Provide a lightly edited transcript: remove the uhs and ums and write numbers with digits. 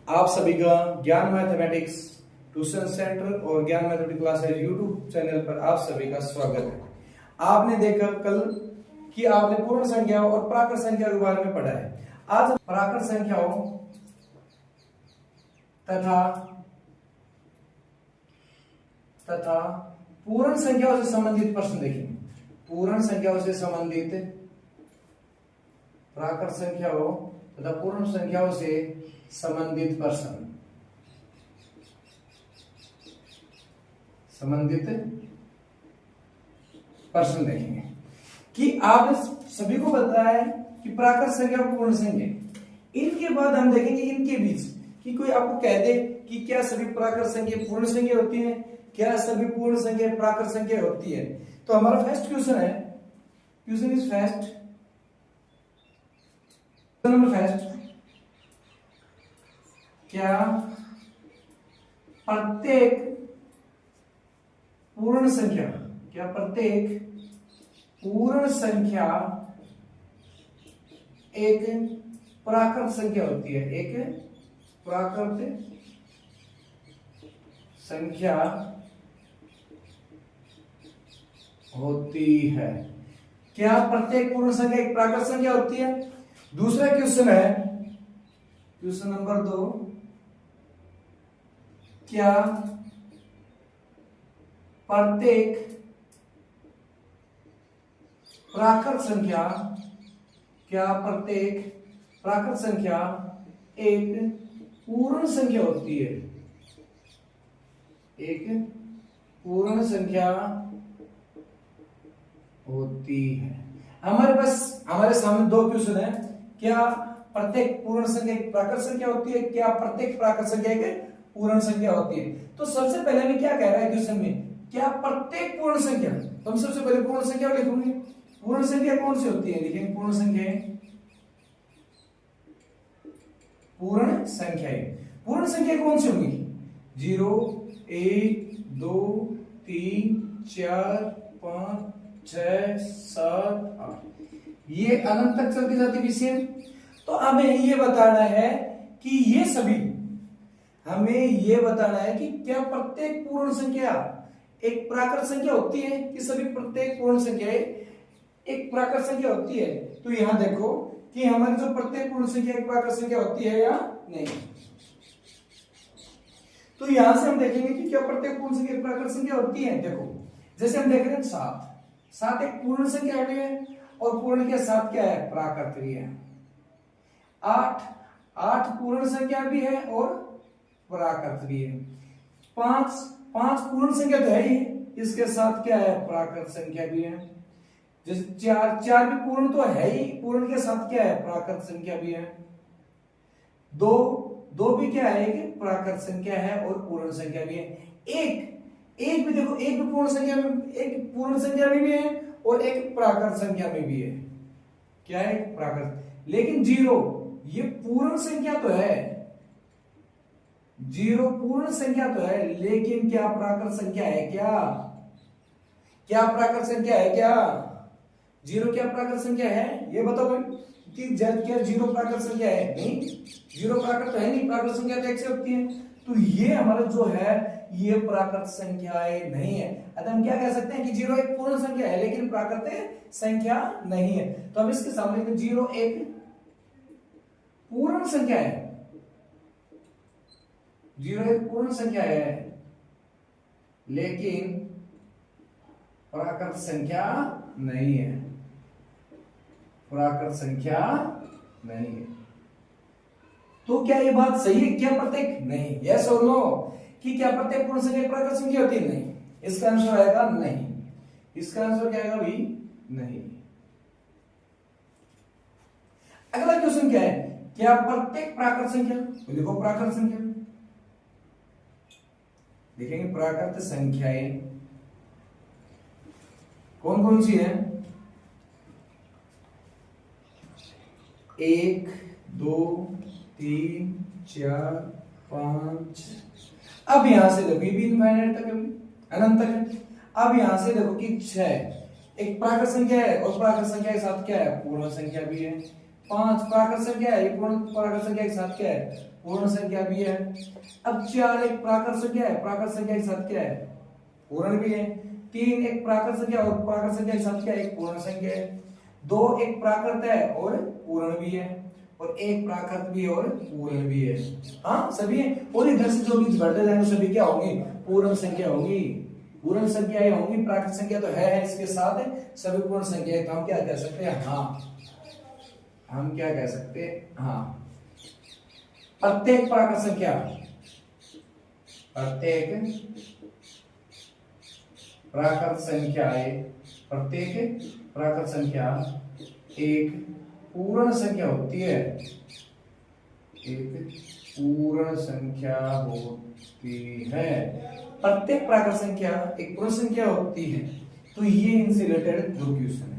आप सभी का ज्ञान मैथमेटिक्स ट्यूशन सेंटर और ज्ञान मैथमेटिक्स क्लासेज यूट्यूब चैनल पर आप सभी का स्वागत है। आपने देखा कल कि आपने पूर्ण संख्याओं और प्राकृत संख्या के बारे में पढ़ा है। आज हम प्राकृत संख्याओं तथा पूर्ण संख्याओं से संबंधित प्रश्न देखेंगे। पूर्ण संख्याओं से संबंधित प्राकृत संख्याओं तथा पूर्ण संख्याओं से संबंधित प्रश्न देखेंगे कि आप सभी को बताया है कि प्राकृत संख्या और पूर्ण संख्या, इनके बाद हम देखेंगे इनके बीच कि कोई आपको कह दे कि क्या सभी प्राकृत संख्या पूर्ण संख्या होती है, क्या सभी पूर्ण संख्या प्राकृत संख्या होती है। तो हमारा फर्स्ट क्वेश्चन है, question is first, number first, क्या प्रत्येक पूर्ण संख्या एक प्राकृत संख्या होती है, एक प्राकृत संख्या होती है। क्या प्रत्येक पूर्ण संख्या एक प्राकृत संख्या होती है। दूसरा क्वेश्चन है, क्वेश्चन नंबर 2, क्या प्रत्येक प्राकृत संख्या एक पूर्ण संख्या होती है, एक पूर्ण संख्या होती है। हमारे सामने दो क्वेश्चन है, क्या प्रत्येक पूर्ण संख्या एक प्राकृत संख्या होती है, क्या प्रत्येक प्राकृत संख्या एक पूर्ण संख्या होती है। तो सबसे पहले हमें क्या कह रहा है क्वेश्चन में, क्या प्रत्येक पूर्ण संख्या, तो हम सबसे पहले पूर्ण संख्या लिखूंगे। पूर्ण संख्या कौन सी होती है, लिखेंगे पूर्ण संख्या कौन सी होंगी, 0 1 2 3 4 5 6 7 8, ये अनंत तक चलती जाती विषय। तो हमें ये बताना है कि क्या प्रत्येक पूर्ण संख्या एक प्राकृत संख्या होती है कि सभी प्रत्येक पूर्ण संख्या एक प्राकृत संख्या होती है। तो यहां देखो कि हमारी जो प्रत्येक पूर्ण संख्या एक प्राकृत संख्या होती है या नहीं। तो यहां से हम देखेंगे कि क्या प्रत्येक पूर्ण संख्या एक प्राकृत संख्या होती है। देखो जैसे हम देख रहे हैं 7 एक पूर्ण संख्या भी है और पूर्ण के साथ क्या है, प्राकृत भी है। 8 पूर्ण संख्या भी है और प्राकृत भी है। 5 पूर्ण संख्या तो है ही, इसके साथ क्या है, प्राकृत संख्या भी है। जैसे 4 भी पूर्ण तो है ही, पूर्ण के साथ क्या है, प्राकृत संख्या भी है। 2 भी क्या है, एक प्राकृत संख्या है और पूर्ण संख्या भी है। एक भी देखो, एक भी पूर्ण संख्या में, एक पूर्ण संख्या में भी है और एक प्राकृत संख्या में भी है। क्या है, प्राकृत। लेकिन 0 ये पूर्ण संख्या तो है, 0 पूर्ण संख्या तो है, लेकिन क्या प्राकृत संख्या है क्या प्राकृत संख्या है क्या, 0 क्या प्राकृत संख्या है, ये बताओ भाई कि क्या 0 प्राकृत संख्या है, नहीं 0 प्राकृत तो है नहीं, प्राकृत संख्या तो 1 से होती है। तो ये हमारा जो है ये प्राकृत संख्याएं नहीं है। अतः हम क्या कह सकते हैं कि 0 एक पूर्ण संख्या है लेकिन प्राकृत संख्या नहीं है। तो हम इसके सामने 0 एक पूर्ण संख्या है, 0 एक पूर्ण संख्या है लेकिन प्राकृत संख्या नहीं है, प्राकृत संख्या नहीं है। तो क्या ये बात सही है, क्या प्रत्येक, नहीं, यस और नो, कि क्या प्रत्येक पूर्ण संख्या प्राकृत संख्या होती है, नहीं। इसका आंसर आएगा नहीं, इसका आंसर क्या आएगा भी, नहीं। अगला क्वेश्चन क्या है, क्या प्रत्येक प्राकृत संख्या, तो देखो प्राकृत संख्या देखेंगे, प्राकृत संख्याएं कौन कौन सी है, 1 2 3 4 5। अब यहां से देखो ये भी इनफाइनाइट तक है, अनंत तक है। अब यहां से देखो कि 6 एक प्राकृत संख्या है और प्राकृत संख्या के साथ क्या है, पूर्ण संख्या भी है। 5 प्राकृत संख्या है, पूर्ण प्राकृत संख्या के साथ क्या है, पूर्ण संख्या भी है। अब 4 एक प्राकृत संख्या है, प्राकृत संख्या के साथ क्या है, पूर्ण भी है। 3 एक प्राकृत संख्या और प्राकृत संख्या के साथ क्या है, एक पूर्ण संख्या है। 2 एक प्राकृत है और पूर्ण भी है, और 1 प्राकृत भी और पूर्ण भी है। हाँ सभी है, और इधर से जो बीच बढ़ते जाएंगे सभी क्या होंगी, पूर्ण संख्या होंगी, पूर्ण संख्याएं होंगी। प्राकृत संख्या तो है इसके साथ सभी पूर्ण संख्या, तो हम क्या कह सकते हैं, हाँ हम क्या कह सकते हैं, हाँ प्रत्येक प्राकृत संख्या, प्रत्येक प्राकृत संख्याएं, प्रत्येक प्राकृत संख्या एक पूर्ण संख्या होती है, एक पूर्ण संख्या होती है। प्रत्येक प्राकृत संख्या एक पूर्ण संख्या होती है। तो ये इनसे रिलेटेड जो क्वेश्चन है।